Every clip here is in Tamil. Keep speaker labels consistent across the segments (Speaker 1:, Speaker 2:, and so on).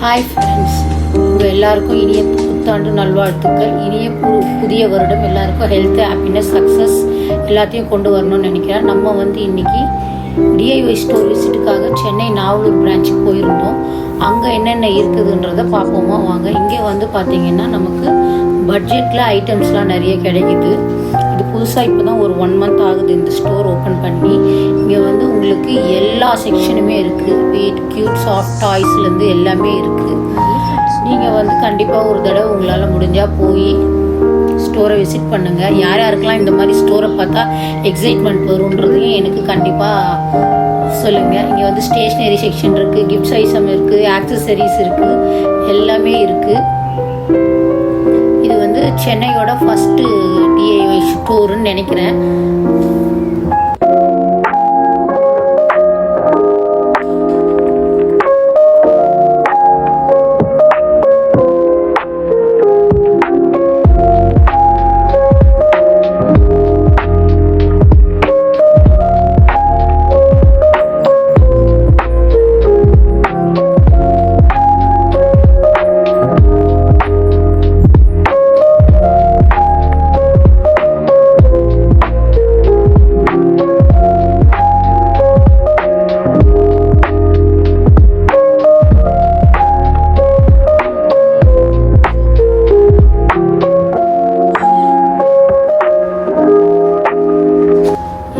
Speaker 1: ஹாய் ஃப்ரெண்ட்ஸ், உங்கள் எல்லாருக்கும் இனிய புத்தாண்டு நல்வாழ்த்துக்கள். இனிய புதிய வருடம் எல்லாருக்கும் ஹெல்த், ஹாப்பினஸ், சக்ஸஸ் எல்லாத்தையும் கொண்டு வரணும்னு நினைக்கிறேன். நம்ம இன்றைக்கி டிஐஒய் ஸ்டோர் விசிட்டுக்காக சென்னை நாவலூர் பிரான்ச்சுக்கு போயிருந்தோம். அங்கே என்னென்ன இருக்குதுன்றதை பார்ப்போமா வாங்க. இங்கே பார்த்திங்கன்னா நமக்கு பட்ஜெட்டில் ஐட்டம்ஸ்லாம் நிறைய கிடைக்குது. இது புதுசாக இப்போ தான் ஒரு 1 month ஆகுது இந்த ஸ்டோர் ஓப்பன் பண்ணி. இங்கே உங்களுக்கு எல்லா செக்ஷனுமே இருக்குது. வீட், க்யூட், சாஃப்ட் டாய்ஸ்லேருந்து எல்லாமே இருக்குது. நீங்கள் கண்டிப்பாக ஒரு தடவை உங்களால் முடிஞ்சால் போய் ஸ்டோரை விசிட் பண்ணுங்கள். யார் யாருக்கெல்லாம் இந்த மாதிரி ஸ்டோரை பார்த்தா எக்ஸைட்மெண்ட் வரும்ன்றதையும் எனக்கு கண்டிப்பாக சொல்லுங்கள். இங்கே ஸ்டேஷ்னரி செக்ஷன் இருக்குது, கிஃப்ட்ஸ் ஐட்டம் இருக்குது, ஆக்சசரிஸ் இருக்குது, எல்லாமே இருக்குது. இது சென்னையோட ஃபஸ்ட்டு டிஐஒய் ஸ்டோருன்னு நினைக்கிறேன்.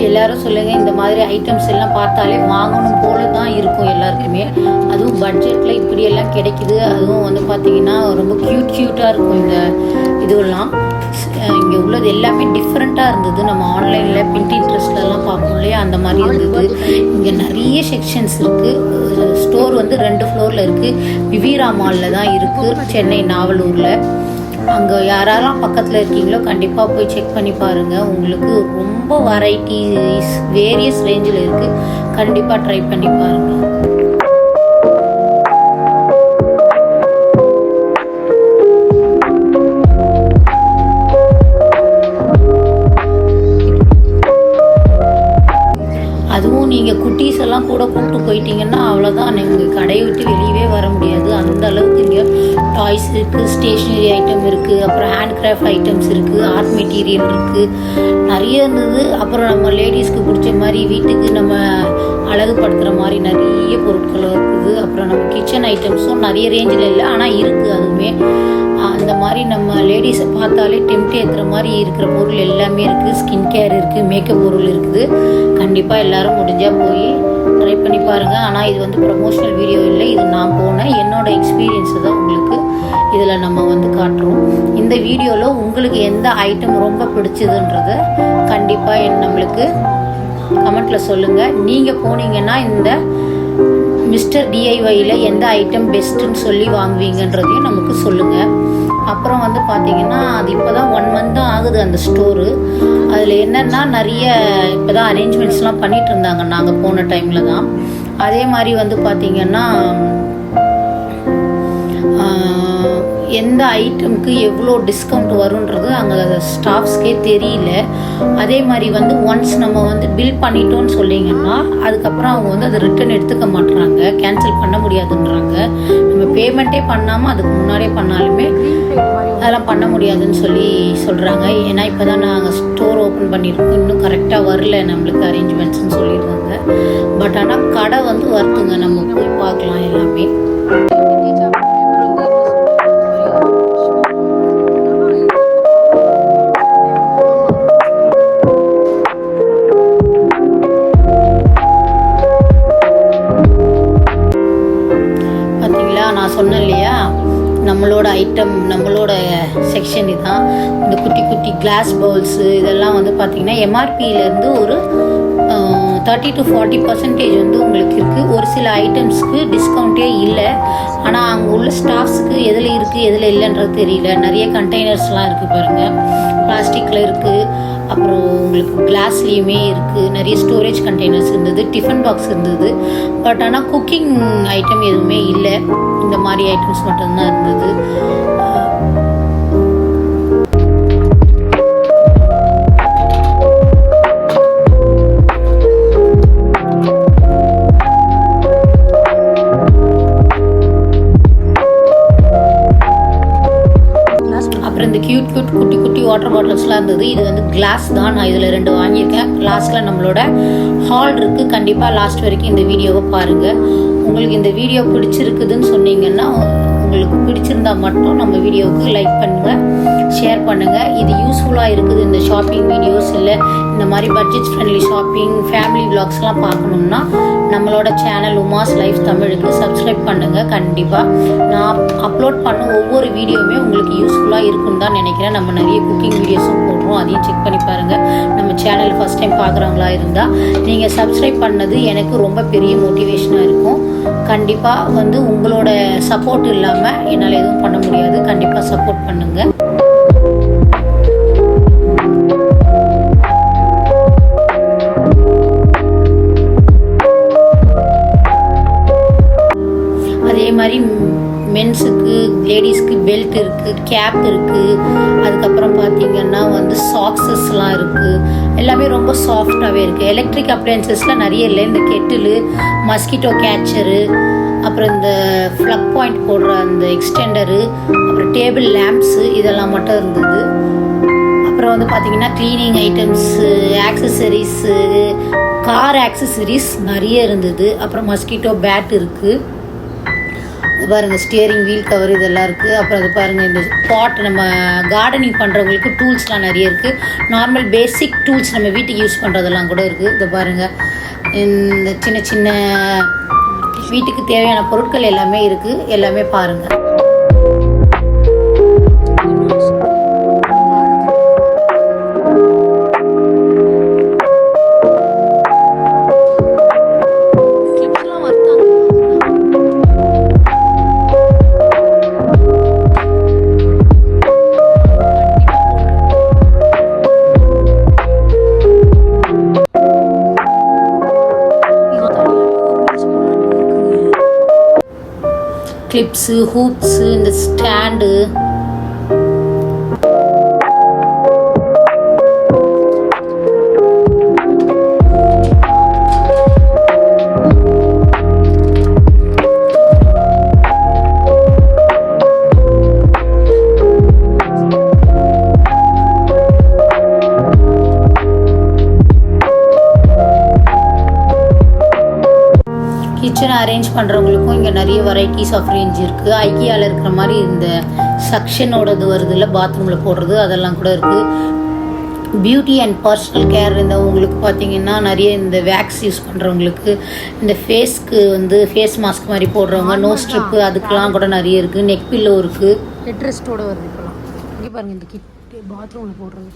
Speaker 1: எல்லாரும் சொல்லுங்கள், இந்த மாதிரி ஐட்டம்ஸ் எல்லாம் பார்த்தாலே வாங்கணும் போல தான் இருக்கும் எல்லாருக்குமே. அதுவும் பட்ஜெட்டில் இப்படியெல்லாம் கிடைக்குது. அதுவும் பார்த்திங்கன்னா ரொம்ப க்யூட்டாக இருக்கும். இந்த இதுவெல்லாம் இங்கே உள்ளது எல்லாமே டிஃப்ரெண்ட்டாக இருந்தது. நம்ம ஆன்லைனில் பின்ட்ரெஸ்ட்லலாம் பார்ப்போம் இல்லையா, அந்த மாதிரி இருந்தது. இங்கே நிறைய செக்ஷன்ஸ் இருக்குது. ஸ்டோர் 2 ஃப்ளோரில் இருக்குது. விவீரா மாலில் தான் இருக்குது, சென்னை நாவலூரில். அங்கே யாரெல்லாம் பக்கத்தில் இருக்கீங்களோ கண்டிப்பாக போய் செக் பண்ணி பாருங்கள். உங்களுக்கு ரொம்ப வெரைட்டிஸ் வேரியஸ் ரேஞ்சில் இருக்குது. கண்டிப்பாக ட்ரை பண்ணி பாருங்கள். அதுவும் நீங்கள் குட்டீஸ் எல்லாம் கூட கூப்பிட்டு போயிட்டீங்கன்னா அவ்வளோதான், நீங்கள் கடையை விட்டு வெளியவே வர முடியாது. அந்த அளவுக்கு இங்கே டாய்ஸ் இருக்குது, ஸ்டேஷ்னரி ஐட்டம் இருக்குது, அப்புறம் ஹேண்ட் கிராஃப்ட் ஐட்டம்ஸ் இருக்குது, ஆர்ட் மெட்டீரியல் இருக்குது, நிறைய இருந்தது. அப்புறம் நம்ம லேடிஸ்க்கு பிடிச்ச மாதிரி வீட்டுக்கு நம்ம அழகுபடுத்துகிற மாதிரி நிறைய பொருட்கள் இருக்குது. அப்புறம் நம்ம கிச்சன் ஐட்டம்ஸும் நிறைய ரேஞ்சில் இல்லை, ஆனால் இருக்குது. அதுவுமே அந்த மாதிரி நம்ம லேடிஸை பார்த்தாலே டெம்ப்ட் ஏற்றுற மாதிரி இருக்கிற பொருள் எல்லாமே இருக்குது. ஸ்கின் கேர் இருக்குது, மேக்கப் பொருள் இருக்குது. கண்டிப்பாக எல்லோரும் முடிஞ்சால் போய் ட்ரை பண்ணி பாருங்கள். ஆனால் இது ப்ரமோஷனல் வீடியோ இல்லை, இது நான் போனேன் என்னோடய எக்ஸ்பீரியன்ஸை தான் உங்களுக்கு இதில் நம்ம காட்டுறோம். இந்த வீடியோவில் உங்களுக்கு எந்த ஐட்டம் ரொம்ப பிடிச்சதுன்றதை கண்டிப்பாக நம்மளுக்கு கமெண்ட்டில் சொல்லுங்கள். நீங்கள் போனீங்கன்னா இந்த மிஸ்டர் டிஐஒயில் எந்த ஐட்டம் பெஸ்ட்டுன்னு சொல்லி வாங்குவீங்கன்றதையும் நமக்கு சொல்லுங்கள். அப்புறம் பார்த்திங்கன்னா அது இப்போ தான் 1 month தான் ஆகுது அந்த ஸ்டோரு. அதில் என்னென்னா நிறைய இப்போ தான் அரேஞ்ச்மெண்ட்ஸ்லாம் பண்ணிகிட்டு இருந்தாங்க நாங்கள் போன டைமில் தான். அதே மாதிரி பார்த்திங்கன்னா எந்த ஐட்டமுக்கு எவ்வளோ டிஸ்கவுண்ட் வருன்றது அங்கே ஸ்டாஃப்ஸ்க்கே தெரியல. அதே மாதிரி ஒன்ஸ் நம்ம பில் பண்ணிட்டோன்னு சொல்லிங்கன்னா அதுக்கப்புறம் அவங்க அதை ரிட்டன் எடுத்துக்க மாட்டுறாங்க, கேன்சல் பண்ண முடியாதுன்றாங்க. நம்ம பேமெண்ட்டே பண்ணாமல் அதுக்கு முன்னாடியே பண்ணாலுமே அதெல்லாம் பண்ண முடியாதுன்னு சொல்கிறாங்க. ஏன்னா இப்போ தான் நாங்கள் ஸ்டோர் ஓப்பன் பண்ணியிருக்கோம், இன்னும் கரெக்டாக வரல நம்மளுக்கு அரேஞ்ச்மெண்ட்ஸ்ன்னு சொல்லிடுவாங்க. பட் ஆனால் கடை வருதுங்க, நம்ம போய் பார்க்கலாம் எல்லாமே. நான் சொன்னேன் இல்லையா, நம்மளோட ஐட்டம் நம்மளோட செக்ஷன் இதுதான். இந்த குட்டி குட்டி கிளாஸ் பவுல்ஸு இதெல்லாம் பார்த்திங்கன்னா எம்ஆர்பியிலேருந்து ஒரு 30 to 40% உங்களுக்கு இருக்குது. ஒரு சில ஐட்டம்ஸ்க்கு டிஸ்கவுண்ட்டே இல்லை. ஆனால் அங்கே உள்ள ஸ்டாஃப்ஸ்க்கு எதில் இருக்குது எதில் இல்லைன்றது தெரியல. நிறைய கண்டெய்னர்ஸ்லாம் இருக்குது பாருங்கள், பிளாஸ்டிக்கில் இருக்குது, அப்புறம் உங்களுக்கு கிளாஸ்லேயுமே இருக்குது. நிறைய ஸ்டோரேஜ் கண்டெய்னர்ஸ் இருந்தது, டிஃபன் பாக்ஸ் இருந்தது. பட் ஆனால் குக்கிங் ஐட்டம் எதுவுமே இல்லை, இந்த மாதிரி ஐட்டம்ஸ் மட்டும்தான் இருந்தது. க்யூட் குட்டி குட்டி வாட்டர் பாட்டில்ஸ்லாம் இருந்தது. இது வந்து கிளாஸ் தான், நான் இதில் 2 வாங்கியிருக்கேன். லாஸ்ட்டில் நம்மளோட ஹால் இருக்குது. கண்டிப்பாக லாஸ்ட் வரைக்கும் இந்த வீடியோவை பாருங்கள். உங்களுக்கு இந்த வீடியோ பிடிச்சிருக்குதுன்னு சொன்னீங்கன்னா, உங்களுக்கு பிடிச்சிருந்தா மட்டும் நம்ம வீடியோவுக்கு லைக் பண்ணுங்கள், ஷேர் பண்ணுங்கள். இது யூஸ்ஃபுல்லாக இருக்குது. இந்த ஷாப்பிங் வீடியோஸ் இல்லை இந்த மாதிரி பட்ஜெட் ஃப்ரெண்ட்லி ஷாப்பிங் ஃபேமிலி விளாக்ஸ்லாம் பார்க்கணுன்னா நம்மளோட சேனல் உமாஸ் லைஃப் தமிழுக்கு சப்ஸ்கிரைப் பண்ணுங்கள். கண்டிப்பாக நான் அப்லோட் பண்ண ஒவ்வொரு வீடியோவுமே உங்களுக்கு யூஸ்ஃபுல்லாக இருக்குன்னு தான் நினைக்கிறேன். நம்ம நிறைய குக்கிங் வீடியோஸும் போடுறோம், அதையும் செக் பண்ணி பாருங்கள். நம்ம சேனல் ஃபஸ்ட் டைம் பார்க்குறவங்களா இருந்தால் நீங்கள் சப்ஸ்கிரைப் பண்ணது எனக்கு ரொம்ப பெரிய மோட்டிவேஷனாக இருக்கும். கண்டிப்பாக வந்து உங்களோட சப்போர்ட் இல்லாமல் என்னால் எதுவும் பண்ண முடியாது. கண்டிப்பாக சப்போர்ட் பண்ணுங்கள். அதே மாதிரி மென்ஸுக்கு லேடிஸ்க்கு பெல்ட் இருக்குது, கேப் இருக்குது. அதுக்கப்புறம் பார்த்திங்கன்னா வந்து சாக்ஸஸ்லாம் இருக்குது. எல்லாமே ரொம்ப சாஃப்டாகவே இருக்குது. எலக்ட்ரிக் அப்ளையன்சஸில் நிறைய இல்லை. இந்த கெட்டிலு, மஸ்கிட்டோ கேச்சரு, அப்புறம் இந்த ஃப்ளக் பாயிண்ட் போடுற அந்த எக்ஸ்டெண்டரு, அப்புறம் டேபிள் லேம்ப்ஸு, இதெல்லாம் மட்டும் இருந்தது. அப்புறம் வந்து பார்த்திங்கன்னா cleaning items, accessories, car accessories நிறைய இருந்தது. அப்புறம் மஸ்கிட்டோ பேட் இருக்குது. இது பாருங்கள், ஸ்டியரிங் வீல் கவர் இதெல்லாம் இருக்குது. அப்புறம் அது பாருங்கள், இந்த பாட் நம்ம கார்டனிங் பண்ணுறவங்களுக்கு டூல்ஸ்லாம் நிறைய இருக்குது. நார்மல் பேசிக் டூல்ஸ் நம்ம வீட்டுக்கு யூஸ் பண்ணுறதெல்லாம் கூட இருக்குது. இதை பாருங்கள், இந்த சின்ன சின்ன வீட்டுக்கு தேவையான பொருட்கள் எல்லாமே இருக்குது. எல்லாமே பாருங்கள். கிளிப்ஸு, ஹூப்ஸு, இந்த ஸ்டாண்டு, கிச்சனை அரேஞ்ச் பண்ணுறவங்களுக்கும் இங்கே நிறைய வெரைட்டிஸ் ஆஃப் ரேஞ்ச் இருக்குது. ஐக்கியாவில் இருக்கிற மாதிரி இந்த சக்ஷனோடது வருது இல்லை, பாத்ரூமில் போடுறது, அதெல்லாம் கூட இருக்குது. பியூட்டி அண்ட் பர்சனல் கேர் இருந்தவங்களுக்கு பார்த்திங்கன்னா நிறைய இந்த வேக்ஸ் யூஸ் பண்ணுறவங்களுக்கு, இந்த ஃபேஸ்க்கு வந்து ஃபேஸ் மாஸ்க் மாதிரி போடுறவங்க, நோஸ் ஸ்ட்ரிப்பு, அதுக்கெலாம் கூட நிறைய இருக்குது. நெக் பில்லோ இருக்குது. ஹெட்ரெஸ்ட்டோட வருது இப்போலாம். இங்கே பாருங்கள், இந்த கிட் பாத்ரூமில் போடுறது.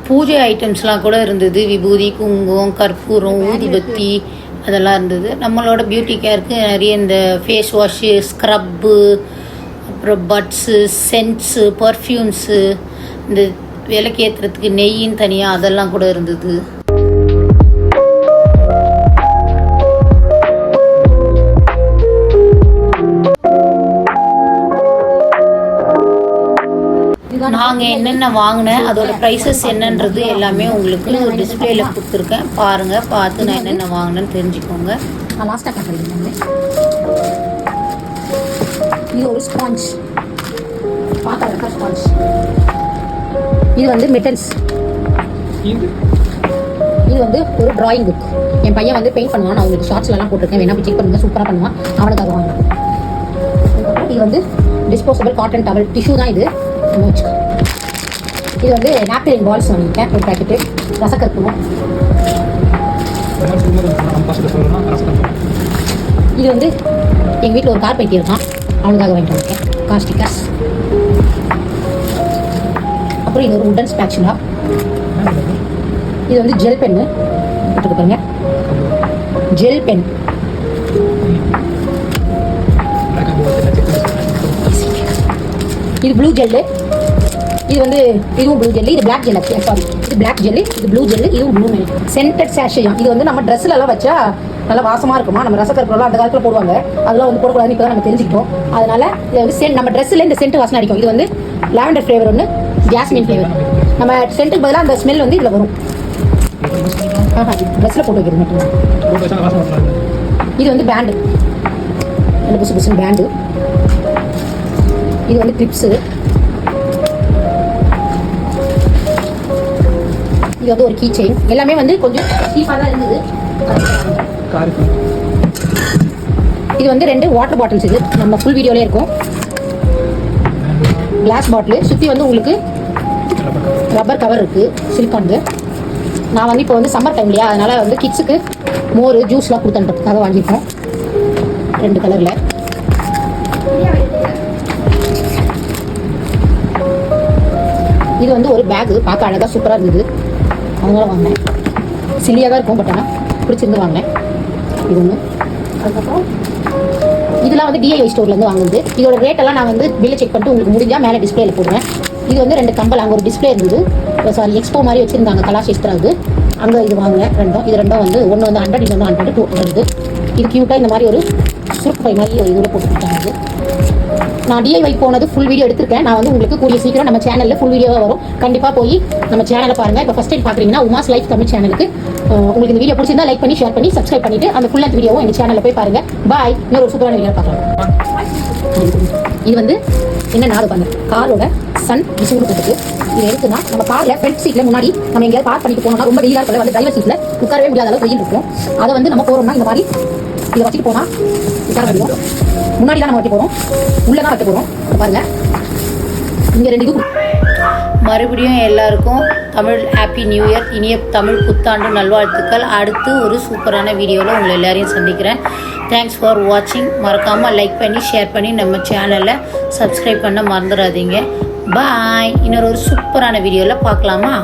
Speaker 1: பூஜை ஐட்டம்ஸ்லாம் கூட இருந்தது. விபூதி, குங்குமம், கற்பூரம், ஊதுபத்தி அதெல்லாம் இருந்தது. நம்மளோட பியூட்டி கேருக்கு நிறைய இந்த ஃபேஸ் வாஷு, ஸ்க்ரப்பு, அப்புறம் பட்ஸு, சென்ட்ஸு, பர்ஃப்யூம்ஸு, இந்த விளக்கேற்றுறதுக்கு நெய்யின்னு தனியாக அதெல்லாம் கூட இருந்தது. நாங்கள் என்னென்ன வாங்கினேன் அதோட ப்ரைஸஸ் என்னன்றது எல்லாமே உங்களுக்கு டிஸ்பிளேல கொடுத்துருக்கேன். பாருங்கள், பார்த்து நான் என்னென்ன வாங்கினேன்னு தெரிஞ்சுக்கோங்க.
Speaker 2: நான் லாஸ்ட்டாக காட்டுறேன். இது ஒரு ஸ்பாஞ்ச், பார்க்க ஸ்பாஞ்ச். இது வந்து மெட்டல்ஸ். இது வந்து ஒரு டிராயிங் புக். என் பையன் வந்து பெயிண்ட் பண்ணுவான். நான் உங்களுக்கு ஷார்ட்ஸ்லாம் போட்டிருக்கேன், வேணா போய் செக் பண்ணுங்க. சூப்பராக பண்ணுவான், அவனுக்காக வாங்க. இது வந்து டிஸ்போசபிள் காட்டன் டவல், டிஷ்யூ தான் இது. இது வந்து நாப்கின் பால்ஸ் வாங்கியிருக்கேன், ஒரு பேக்கெட்டு. ரசக்கற்பூரம். இது வந்து எங்கள் வீட்டில் ஒரு கார்பெட்டி இருக்கான், அவனுக்காக வாங்கிட்டு வந்திருக்கேன். Car stickers. அப்புறம் இது ஒரு உடன் ஸ்பேச்சுலா. இது வந்து ஜெல் பென்னு போட்டுருக்கு பாருங்க, ஜெல் பென். இது ப்ளூ ஜெல்லு. இது வந்து இதுவும் ப்ளூ ஜெல்லு, இது பிளாக் ஜெல். சாரி, இது பிளாக் ஜெல்லு, இது ப்ளூ ஜெல்லு, இதுவும் ப்ளூ மெல். சென்டட் சேஷையும். இது வந்து நம்ம ட்ரெஸ்லலாம் வச்சா நல்லா வாசமாக இருக்குமா. நம்ம ரசக்கற்பூரம் அந்த காலத்தில் போடுவாங்க, அதெல்லாம் வந்து போடக்கூடாதுன்னு இப்போ தான் நம்ம தெரிஞ்சுக்கிட்டோம். அதனால இது வந்து சென்ட், நம்ம ட்ரெஸ்ஸில் இந்த சென்ட் வாசனை அடிக்கும். இது வந்து லாவெண்டர் ஃப்ளேவர் ஒன்று, ஜாஸ்மின் ஃப்ளேவர். நம்ம சென்ட்டுக்கு பதிலாக அந்த ஸ்மெல் வந்து இதில் வரும். ட்ரெஸ்ஸில் போட்டு வைக்கிறது மட்டும். இது வந்து பேண்டு, நல்ல புதுசு புதுசு பேண்டு. இது வந்து கிளிப்ஸு. இது வந்து ஒரு கீ செயின். எல்லாமே வந்து கொஞ்சம் சீப்பாக தான் இருந்தது. இது வந்து 2 வாட்டர் பாட்டில்ஸ். இது நம்ம ஃபுல் வீடியோலேயே இருக்கும். கிளாஸ் பாட்டில் சுற்றி வந்து உங்களுக்கு ரப்பர் கவர் இருக்குது, சிலிக்கான்து. நான் வந்து இப்போ வந்து சம்மர் டைம் இல்லையா, அதனால் வந்து கிட்ஸுக்கு மோர் ஜூஸ்லாம் கொடுத்துன்றதுக்காக வாங்கியிருக்கோம் 2 கலரில். இது வந்து ஒரு பேகு, பார்க்க அழகாக சூப்பராக இருந்தது, அதனால வாங்கினேன். சில்லியாக தான் இருக்கும், பட் ஆனால் பிடிச்சிருந்து வாங்கினேன். இது ஒன்று. அதுக்கப்புறம் இதெல்லாம் வந்து டிஐஒய் ஸ்டோர்லேருந்து வாங்குது. இதோட ரேட்டெல்லாம் நான் வந்து பில்லை செக் பண்ணிட்டு உங்களுக்கு முடிஞ்சால் மேலே டிஸ்பிளேல போடுவேன். இது வந்து 2 கம்பல், அங்கே ஒரு டிஸ்பிளே இருந்தது, சாரி எக்ஸ்போ மாதிரி வச்சுருந்தாங்க கலாஷேஸ்வராவுக்கு, அங்கே இது வாங்கினேன். இது ரெண்டும் வந்து ஒன்று வந்து 100, இது வந்து 100, 200. இது க்யூட்டாக இந்த மாதிரி ஒரு சுருக்கு பை மாதிரி ஒரு இதில் போட்டு கொடுத்தாங்க. நான் டிஐஒய் போனது ஃபுல் வீடியோ எடுத்திருக்கேன். நான் வந்து உங்களுக்கு கூடிய சீக்கிரம் நம்ம சேனலில் ஃபுல் வீடியோவாக வரும். கண்டிப்பாக போய் நம்ம சேனலை பாருங்கள். இப்போ ஃபஸ்ட் டைம் பார்க்குறீங்கன்னா உமாஸ் லைஃப் தமிழ் சேனலுக்கு உங்களுக்கு இந்த வீடியோ பிடிச்சிருந்தா லைக் பண்ணி, ஷேர் பண்ணி, சப்ஸ்கிரைப் பண்ணிவிட்டு அந்த ஃபுல் லென்த் வீடியோவும் எங்கள் சேனலில் போய் பாருங்கள். பாய். இன்னொரு சூப்பரான வீடியோ பார்க்கலாம். இது வந்து என்னன்னா, அது பாருங்க, காரோட சன் விசுறு கொடுத்துருக்கு. இது எதுக்குன்னா, நம்ம காரில் ஃப்ரண்ட் சீட்டில் முன்னாடி நம்ம எங்கேயாவது பார்க் பண்ணிட்டு போனோம்னா ரொம்ப வெயிலாக இருக்கிற வந்து டிரைவர் சீட்டில் உட்காரவே முடியாத அளவுக்கு வெயில் இருக்கும். அதை வந்து நம்ம போகிறோம்னா இந்த மாதிரி இதை வச்சுட்டு போனால் உட்கார முடியும். முன்னாடி தான் நம்ம வைக்க போகிறோம், உள்ளே தான் வைக்க போகிறோம். பாருங்க, இங்கே 2 இது.
Speaker 1: மறுபடியும் எல்லாருக்கும் தமிழ் ஹாப்பி நியூ இயர், இனிய தமிழ் புத்தாண்டு நல்வாழ்த்துக்கள். அடுத்து ஒரு சூப்பரான வீடியோவில் உங்களை எல்லாரையும் சந்திக்கிறேன். தேங்க்ஸ் ஃபார் வாட்சிங். மறக்காமல் லைக் பண்ணி, ஷேர் பண்ணி நம்ம சேனலை சப்ஸ்கிரைப் பண்ண மறந்துடாதீங்க. பாய். இன்னொரு சூப்பரான வீடியோவில் பார்க்கலாமா?